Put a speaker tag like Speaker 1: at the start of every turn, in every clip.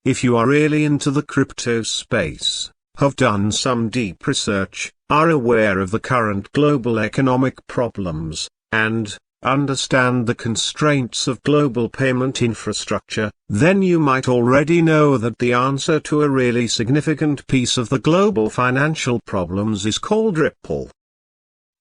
Speaker 1: if you are really into the crypto space, have done some deep research, are aware of the current global economic problems, and understand the constraints of global payment infrastructure, then you might already know that the answer to a really significant piece of the global financial problems is called Ripple,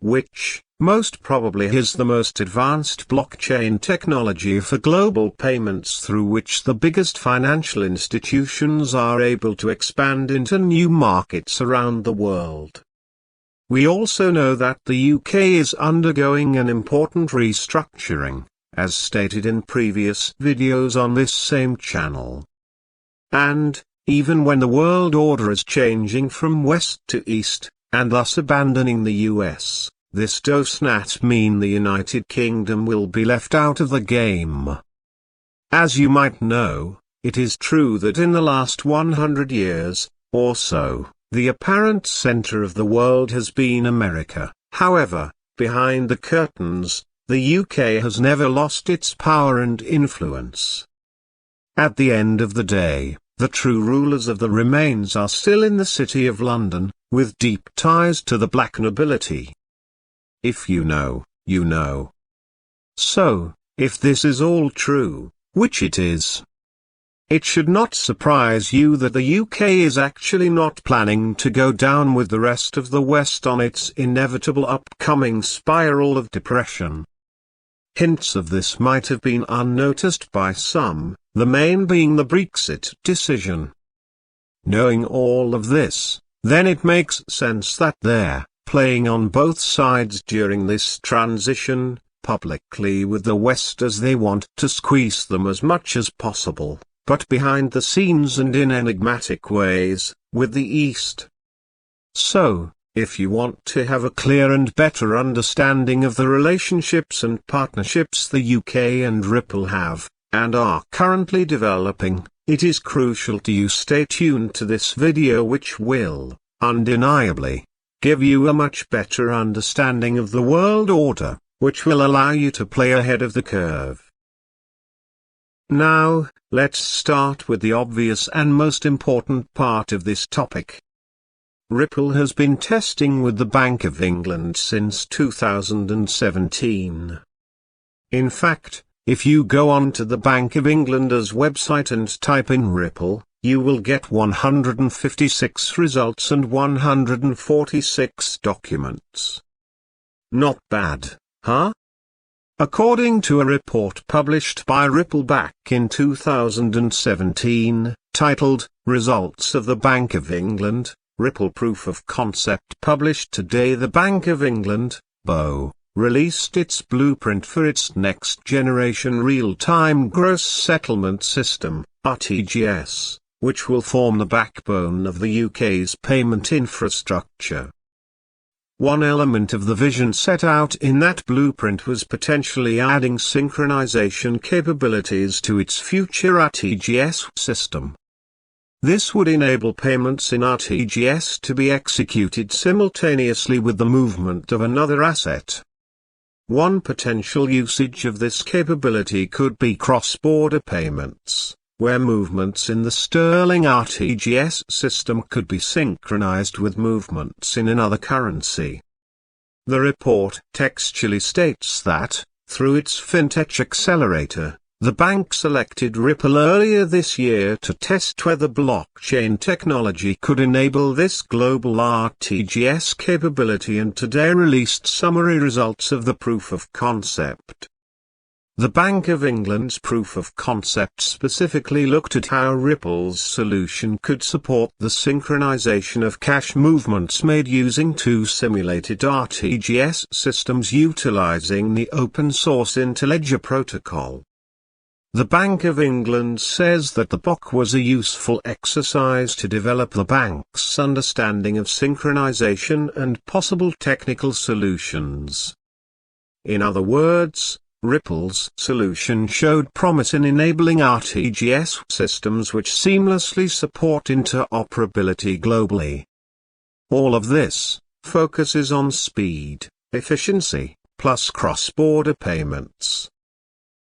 Speaker 1: which, most probably is the most advanced blockchain technology for global payments through which the biggest financial institutions are able to expand into new markets around the world. We also know that the UK is undergoing an important restructuring, as stated in previous videos on this same channel. And, even when the world order is changing from west to east, and thus abandoning the US, this does not mean the United Kingdom will be left out of the game. As you might know, it is true that in the last 100 years, or so, the apparent center of the world has been America. However, behind the curtains, the UK has never lost its power and influence. At the end of the day, the true rulers of the remains are still in the City of London, with deep ties to the black nobility. If you know, you know. So, if this is all true, which it is, it should not surprise you that the UK is actually not planning to go down with the rest of the West on its inevitable upcoming spiral of depression. Hints of this might have been unnoticed by some, the main being the Brexit decision. Knowing all of this, then it makes sense that they're playing on both sides during this transition, publicly with the West as they want to squeeze them as much as possible, but behind the scenes and in enigmatic ways, with the East. So, if you want to have a clear and better understanding of the relationships and partnerships the UK and Ripple have, and are currently developing, it is crucial you stay tuned to this video, which will, undeniably, give you a much better understanding of the world order, which will allow you to play ahead of the curve. Now, let's start with the obvious and most important part of this topic. Ripple has been testing with the Bank of England since 2017. In fact, if you go onto the Bank of England's website and type in Ripple, you will get 156 results and 146 documents. Not bad, huh? According to a report published by Ripple back in 2017, titled, Results of the Bank of England, Ripple Proof of Concept, published today, the Bank of England, BoE, released its blueprint for its next-generation real-time gross settlement system, RTGS, which will form the backbone of the UK's payment infrastructure. One element of the vision set out in that blueprint was potentially adding synchronization capabilities to its future RTGS system. This would enable payments in RTGS to be executed simultaneously with the movement of another asset. One potential usage of this capability could be cross-border payments, where movements in the sterling RTGS system could be synchronized with movements in another currency. The report textually states that, through its fintech accelerator, the bank selected Ripple earlier this year to test whether blockchain technology could enable this global RTGS capability, and today released summary results of the proof of concept. The Bank of England's proof of concept specifically looked at how Ripple's solution could support the synchronization of cash movements made using two simulated RTGS systems utilizing the open-source Interledger protocol. The Bank of England says that the BoE was a useful exercise to develop the bank's understanding of synchronization and possible technical solutions. In other words, Ripple's solution showed promise in enabling RTGS systems which seamlessly support interoperability globally. All of this focuses on speed, efficiency, plus cross-border payments.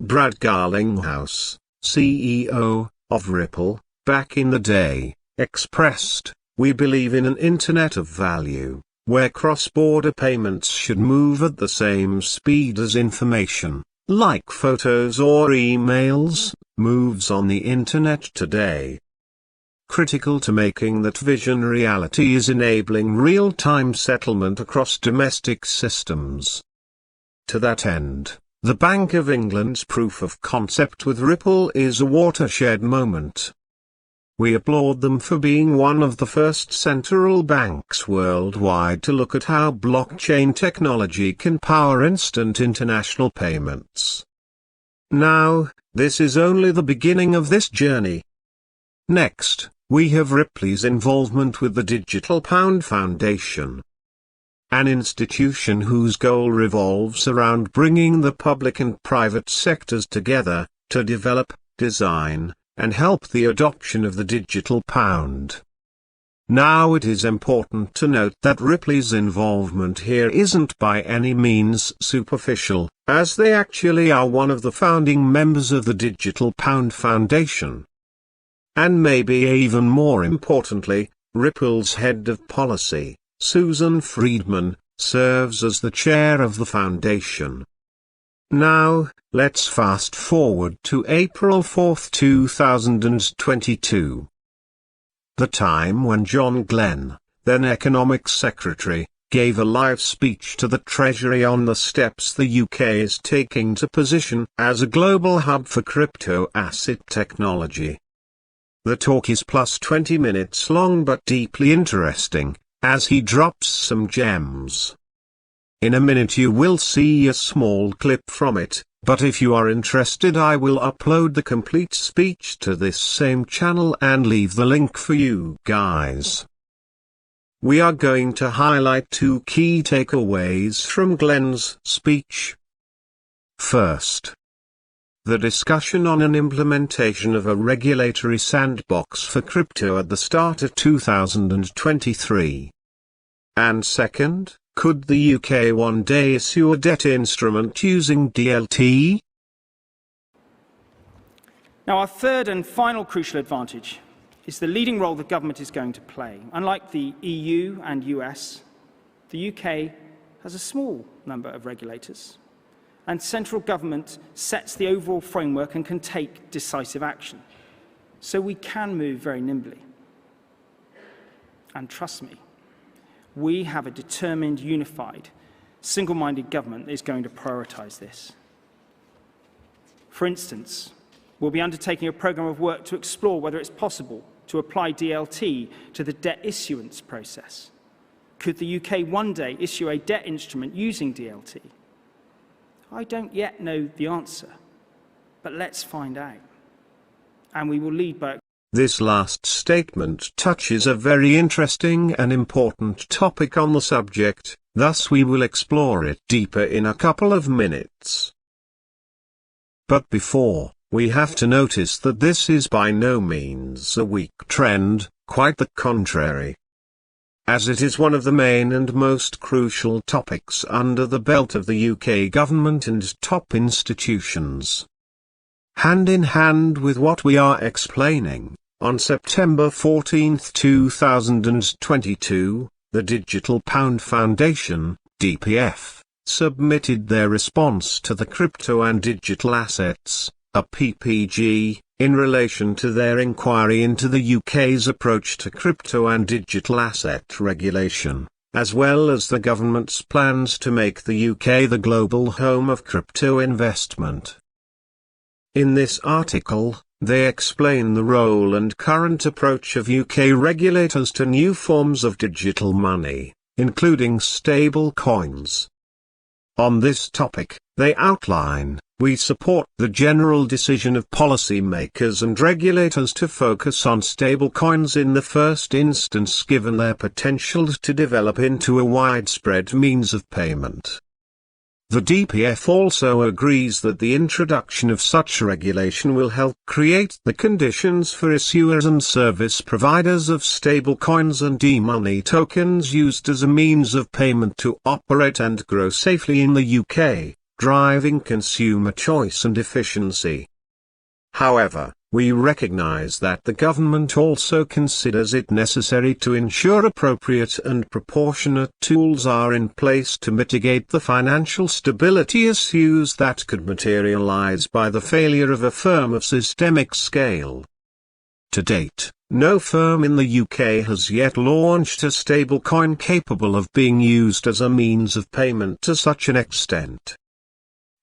Speaker 1: Brad Garlinghouse, CEO of Ripple, back in the day, expressed, "We believe in an Internet of value, where cross-border payments should move at the same speed as information, like photos or emails, moves on the Internet today." Critical to making that vision reality is enabling real-time settlement across domestic systems. To that end, the Bank of England's proof of concept with Ripple is a watershed moment. We applaud them for being one of the first central banks worldwide to look at how blockchain technology can power instant international payments. Now, this is only the beginning of this journey. Next, we have Ripley's involvement with the Digital Pound Foundation, an institution whose goal revolves around bringing the public and private sectors together, to develop, design, and help the adoption of the digital pound. Now it is important to note that Ripley's involvement here isn't by any means superficial, as they actually are one of the founding members of the Digital Pound Foundation. And maybe even more importantly, Ripple's head of policy, Susan Friedman, serves as the chair of the foundation. Now, let's fast forward to April 4, 2022. The time when John Glenn, then Economic Secretary, gave a live speech to the Treasury on the steps the UK is taking to position as a global hub for crypto asset technology. The talk is plus 20 minutes long but deeply interesting, as he drops some gems. In a minute you will see a small clip from it, but if you are interested I will upload the complete speech to this same channel and leave the link for you guys. We are going to highlight two key takeaways from Glenn's speech. First, the discussion on an implementation of a regulatory sandbox for crypto at the start of 2023. And second, could the UK one day issue a debt instrument using DLT?
Speaker 2: Now, our third and final crucial advantage is the leading role the government is going to play. Unlike the EU and US, the UK has a small number of regulators, and central government sets the overall framework and can take decisive action. So we can move very nimbly. And trust me, we have a determined, unified, single-minded government that is going to prioritise this. For instance, we'll be undertaking a programme of work to explore whether it's possible to apply DLT to the debt issuance process. Could the UK one day issue a debt instrument using DLT? I don't yet know the answer, but let's find out. And we will lead by...
Speaker 1: This last statement touches a very interesting and important topic on the subject, thus we will explore it deeper in a couple of minutes. But before, we have to notice that this is by no means a weak trend, quite the contrary. As it is one of the main and most crucial topics under the belt of the UK government and top institutions. Hand in hand with what we are explaining, on September 14, 2022, the Digital Pound Foundation, DPF, submitted their response to the Crypto and Digital Assets, a PPG, in relation to their inquiry into the UK's approach to crypto and digital asset regulation, as well as the government's plans to make the UK the global home of crypto investment. In this article, they explain the role and current approach of UK regulators to new forms of digital money, including stable coins. On this topic, they outline, we support the general decision of policymakers and regulators to focus on stablecoins in the first instance given their potential to develop into a widespread means of payment. The DPF also agrees that the introduction of such regulation will help create the conditions for issuers and service providers of stablecoins and e-money tokens used as a means of payment to operate and grow safely in the UK, driving consumer choice and efficiency. However, we recognize that the government also considers it necessary to ensure appropriate and proportionate tools are in place to mitigate the financial stability issues that could materialize by the failure of a firm of systemic scale. To date, no firm in the UK has yet launched a stablecoin capable of being used as a means of payment to such an extent.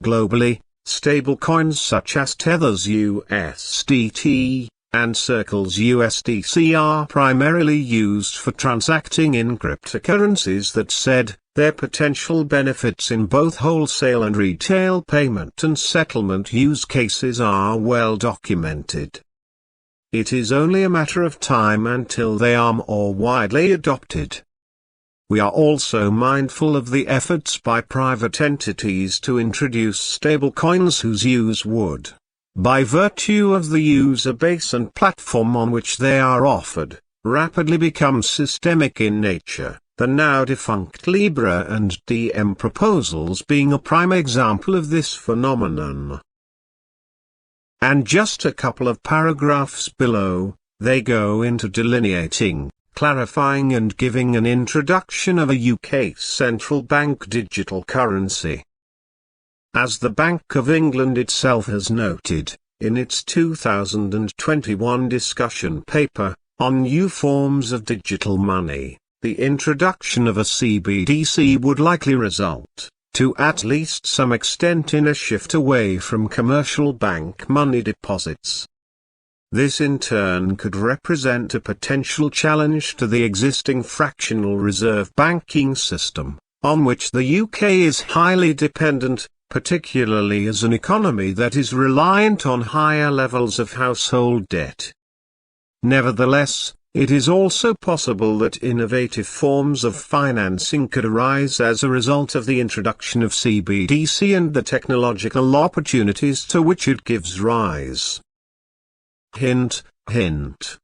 Speaker 1: Globally, stablecoins such as Tether's USDT and Circle's USDC are primarily used for transacting in cryptocurrencies. That said, their potential benefits in both wholesale and retail payment and settlement use cases are well documented. It is only a matter of time until they are more widely adopted. We are also mindful of the efforts by private entities to introduce stablecoins whose use would, by virtue of the user base and platform on which they are offered, rapidly become systemic in nature, the now defunct Libra and DM proposals being a prime example of this phenomenon. And just a couple of paragraphs below, they go into delineating, clarifying and giving an introduction of a UK central bank digital currency. As the Bank of England itself has noted, in its 2021 discussion paper, on new forms of digital money, the introduction of a CBDC would likely result, to at least some extent, in a shift away from commercial bank money deposits. This in turn could represent a potential challenge to the existing fractional reserve banking system, on which the UK is highly dependent, particularly as an economy that is reliant on higher levels of household debt. Nevertheless, it is also possible that innovative forms of financing could arise as a result of the introduction of CBDC and the technological opportunities to which it gives rise. Hint, hint.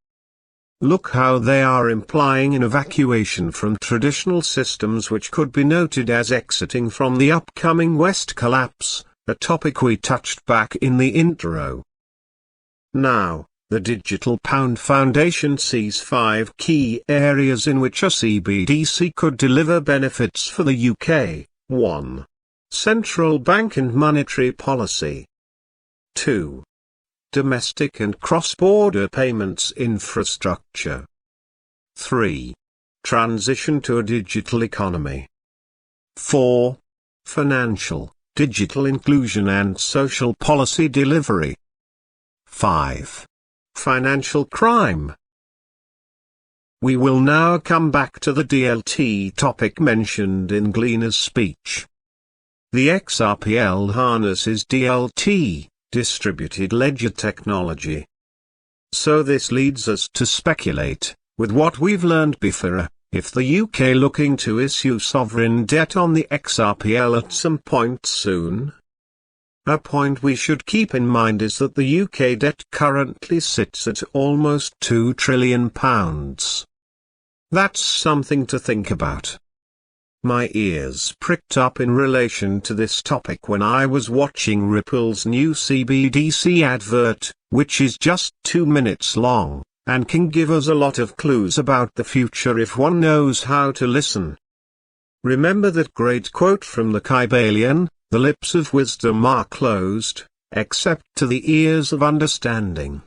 Speaker 1: Look how they are implying an evacuation from traditional systems, which could be noted as exiting from the upcoming West collapse, a topic we touched back in the intro. Now, the Digital Pound Foundation sees 5 key areas in which a CBDC could deliver benefits for the UK. 1. Central bank and monetary policy. 2. Domestic and cross-border payments infrastructure. 3. Transition to a digital economy. 4. Financial, digital inclusion and social policy delivery. 5. Financial crime. We will now come back to the DLT topic mentioned in Gleaner's speech. The XRPL harnesses DLT, distributed ledger technology. So this leads us to speculate, with what we've learned before, if the UK looking to issue sovereign debt on the XRPL at some point soon. A point we should keep in mind is that the UK debt currently sits at almost £2 trillion. That's something to think about. My ears pricked up in relation to this topic when I was watching Ripple's new CBDC advert, which is just 2 minutes long, and can give us a lot of clues about the future if one knows how to listen. Remember that great quote from the Kybalion, "The lips of wisdom are closed, except to the ears of understanding."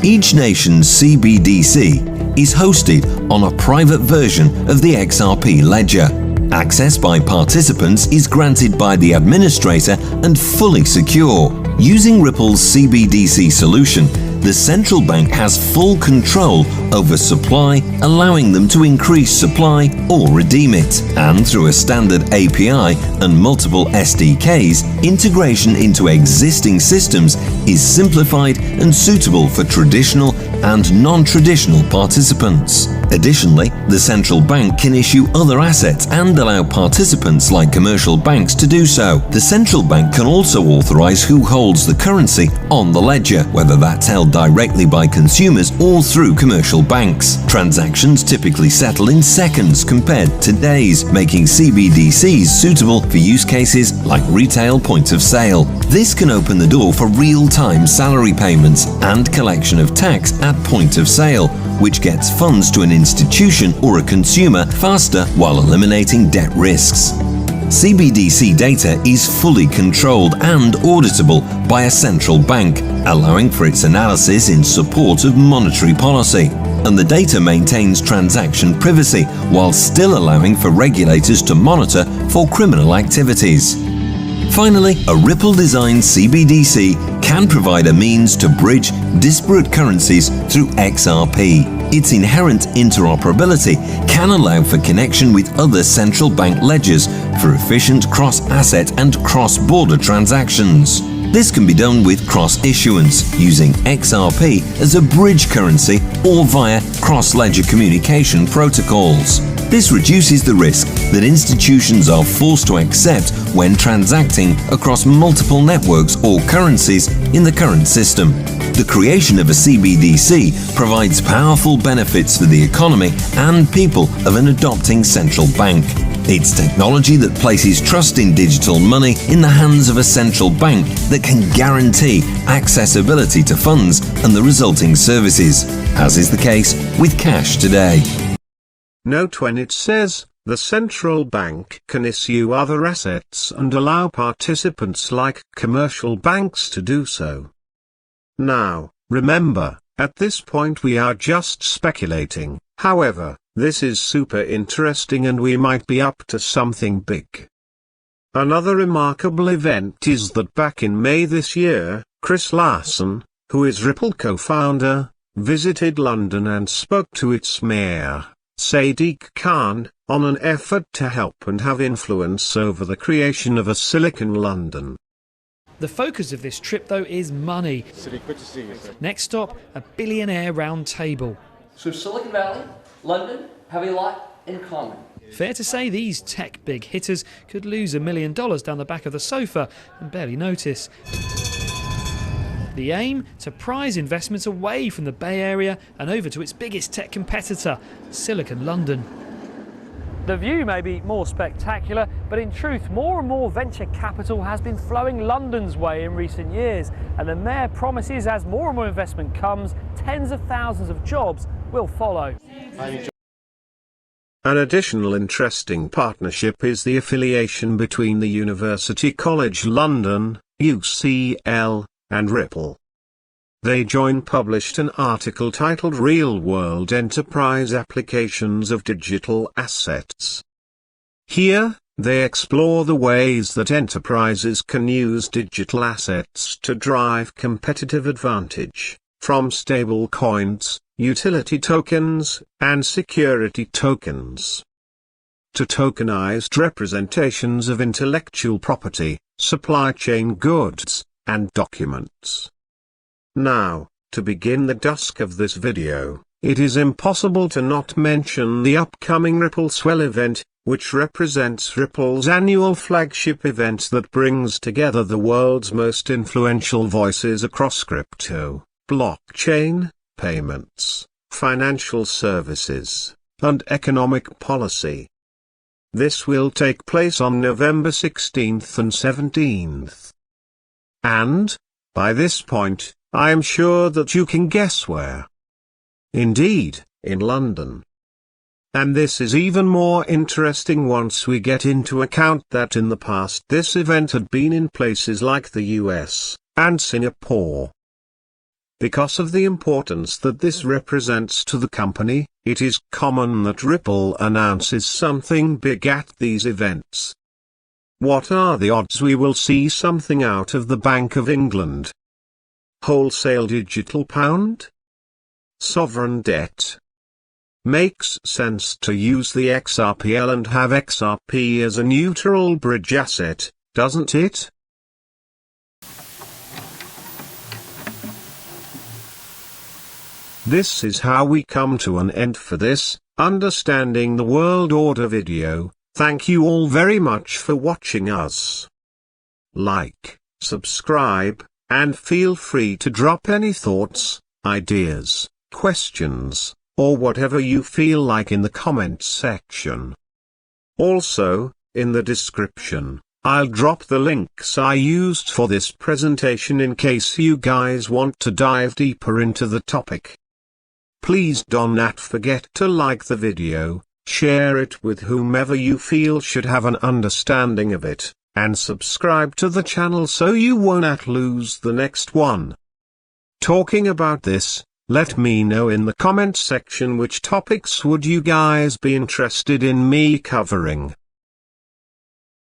Speaker 3: Each nation's CBDC is hosted on a private version of the XRP ledger. Access by participants is granted by the administrator and fully secure. Using Ripple's CBDC solution, the central bank has full control over supply, allowing them to increase supply or redeem it. And through a standard API and multiple SDKs, integration into existing systems is simplified and suitable for traditional and non-traditional participants. Additionally, the central bank can issue other assets and allow participants like commercial banks to do so. The central bank can also authorize who holds the currency on the ledger, whether that's held directly by consumers or through commercial banks. Transactions typically settle in seconds compared to days, making CBDCs suitable for use cases like retail point of sale. This can open the door for real-time salary payments and collection of tax at point of sale, which gets funds to an institution or a consumer faster while eliminating debt risks. CBDC data is fully controlled and auditable by a central bank, allowing for its analysis in support of monetary policy. And the data maintains transaction privacy while still allowing for regulators to monitor for criminal activities. Finally, a Ripple-designed CBDC can provide a means to bridge disparate currencies through XRP. Its inherent interoperability can allow for connection with other central bank ledgers for efficient cross-asset and cross-border transactions. This can be done with cross-issuance, using XRP as a bridge currency or via cross-ledger communication protocols. This reduces the risk that institutions are forced to accept when transacting across multiple networks or currencies in the current system. The creation of a CBDC provides powerful benefits for the economy and people of an adopting central bank. It's technology that places trust in digital money in the hands of a central bank that can guarantee accessibility to funds and the resulting services, as is the case with cash today.
Speaker 1: Note when it says, the central bank can issue other assets and allow participants like commercial banks to do so. Now, remember, at this point we are just speculating. However, this is super interesting and we might be up to something big. Another remarkable event is that back in May this year, Chris Larsen, who is Ripple co-founder, visited London and spoke to its mayor, Sadiq Khan, on an effort to help and have influence over the creation of a Silicon London.
Speaker 4: The focus of this trip, though, is money.
Speaker 5: Good to see you, sir.
Speaker 4: Next stop, a billionaire round table.
Speaker 6: So Silicon Valley, London have a lot in common.
Speaker 4: Fair to say these tech big hitters could lose $1 million down the back of the sofa and barely notice. The aim? To prize investments away from the Bay Area and over to its biggest tech competitor, Silicon London. The view may be more spectacular, but in truth, more and more venture capital has been flowing London's way in recent years, and the mayor promises as more and more investment comes, tens of thousands of jobs will follow.
Speaker 1: An additional interesting partnership is the affiliation between the University College London, UCL, and Ripple. They published an article titled Real-World Enterprise Applications of Digital Assets. Here, they explore the ways that enterprises can use digital assets to drive competitive advantage, from stable coins, utility tokens, and security tokens, to tokenized representations of intellectual property, supply chain goods, and documents. Now, to begin the dusk of this video, it is impossible to not mention the upcoming Ripple Swell event, which represents Ripple's annual flagship event that brings together the world's most influential voices across crypto, blockchain, payments, financial services, and economic policy. This will take place on November 16th and 17th. And, by this point, I am sure that you can guess where. Indeed, in London. And this is even more interesting once we get into account that in the past this event had been in places like the US and Singapore. Because of the importance that this represents to the company, it is common that Ripple announces something big at these events. What are the odds we will see something out of the Bank of England? Wholesale digital pound? Sovereign debt? Makes sense to use the XRPL and have XRP as a neutral bridge asset, doesn't it? This is how we come to an end for this Understanding the World Order video. Thank you all very much for watching us. Like, subscribe, and feel free to drop any thoughts, ideas, questions, or whatever you feel like in the comments section. Also, in the description, I'll drop the links I used for this presentation in case you guys want to dive deeper into the topic. Please do not forget to like the video, share it with whomever you feel should have an understanding of it, and subscribe to the channel so you won't lose the next one. Talking about this, let me know in the comment section which topics would you guys be interested in me covering.